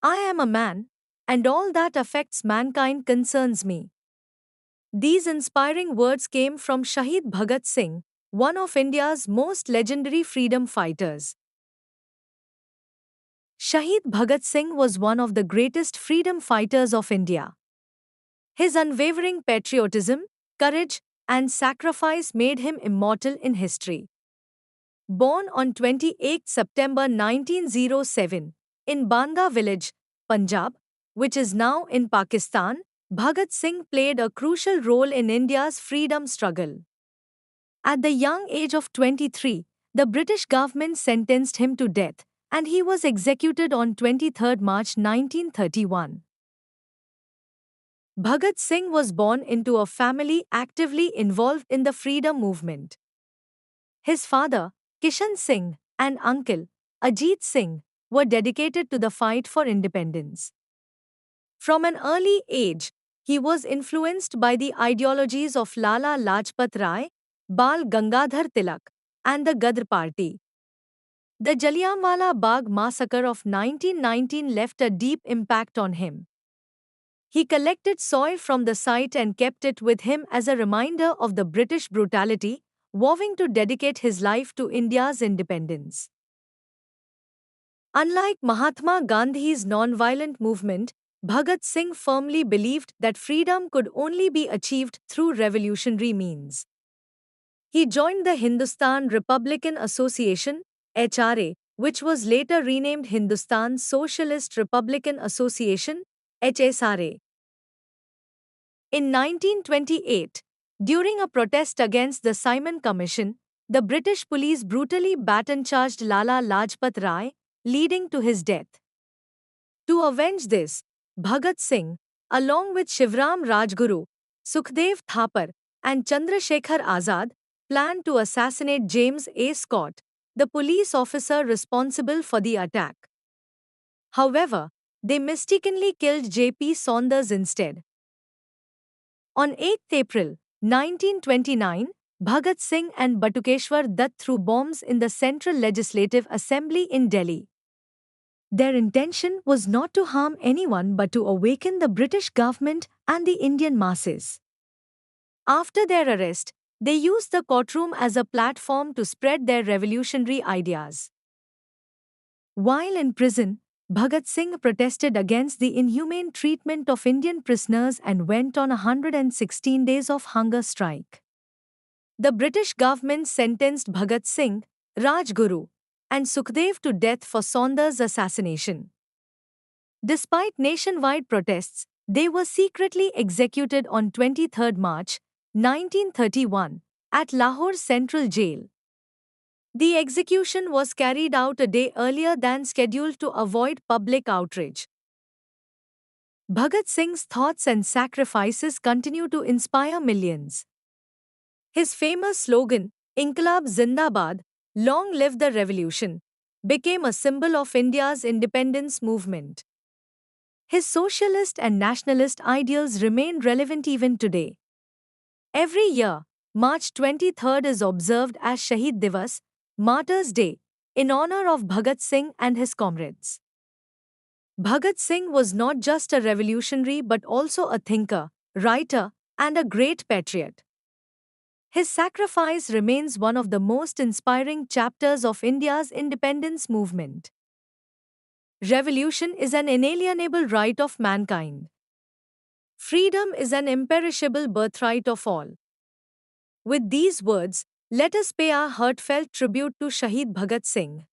I am a man, and all that affects mankind concerns me. These inspiring words came from Shahid Bhagat Singh, one of India's most legendary freedom fighters. Shahid Bhagat Singh was one of the greatest freedom fighters of India. His unwavering patriotism, courage, and sacrifice made him immortal in history. Born on 28 September 1907 in Banda village, Punjab, which is now in Pakistan, Bhagat Singh played a crucial role in India's freedom struggle. At the young age of 23, the British government sentenced him to death, and he was executed on 23 March 1931. Bhagat Singh was born into a family actively involved in the freedom movement. His father, Kishan Singh, and uncle, Ajit Singh, were dedicated to the fight for independence. From an early age, he was influenced by the ideologies of Lala Lajpat Rai, Bal Gangadhar Tilak, and the Gadar Party. The Jallianwala Bagh massacre of 1919 left a deep impact on him. He collected soil from the site and kept it with him as a reminder of the British brutality, vowing to dedicate his life to India's independence. Unlike Mahatma Gandhi's non-violent movement, Bhagat Singh firmly believed that freedom could only be achieved through revolutionary means. He joined the Hindustan Republican Association, HRA, which was later renamed Hindustan Socialist Republican Association, HSRA. In 1928, during a protest against the Simon Commission, the British police brutally baton-charged Lala Lajpat Rai, leading to his death. To avenge this, Bhagat Singh, along with Shivram Rajguru, Sukhdev Thapar, and Chandrasekhar Azad, planned to assassinate James A. Scott, the police officer responsible for the attack. However, they mistakenly killed J.P. Saunders instead. On 8 April 1929, Bhagat Singh and Batukeshwar Dutt threw bombs in the Central Legislative Assembly in Delhi. Their intention was not to harm anyone but to awaken the British government and the Indian masses. After their arrest, they used the courtroom as a platform to spread their revolutionary ideas. While in prison, Bhagat Singh protested against the inhumane treatment of Indian prisoners and went on 116 days of hunger strike. The British government sentenced Bhagat Singh, Rajguru, and Sukhdev to death for Saunders' assassination. Despite nationwide protests, they were secretly executed on 23 March 1931 at Lahore Central Jail. The execution was carried out a day earlier than scheduled to avoid public outrage. Bhagat Singh's thoughts and sacrifices continue to inspire millions. His famous slogan, Inqilab Zindabad, Long live the revolution, became a symbol of India's independence movement. His socialist and nationalist ideals remain relevant even today. Every year, March 23 is observed as Shahid Divas, Martyrs' Day, in honor of Bhagat Singh and his comrades. Bhagat Singh was not just a revolutionary but also a thinker, writer, and a great patriot. His sacrifice remains one of the most inspiring chapters of India's independence movement. Revolution is an inalienable right of mankind. Freedom is an imperishable birthright of all. With these words, let us pay our heartfelt tribute to Shahid Bhagat Singh.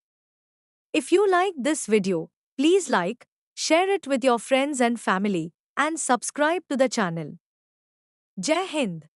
If you like this video, please like, share it with your friends and family, and subscribe to the channel. Jai Hind!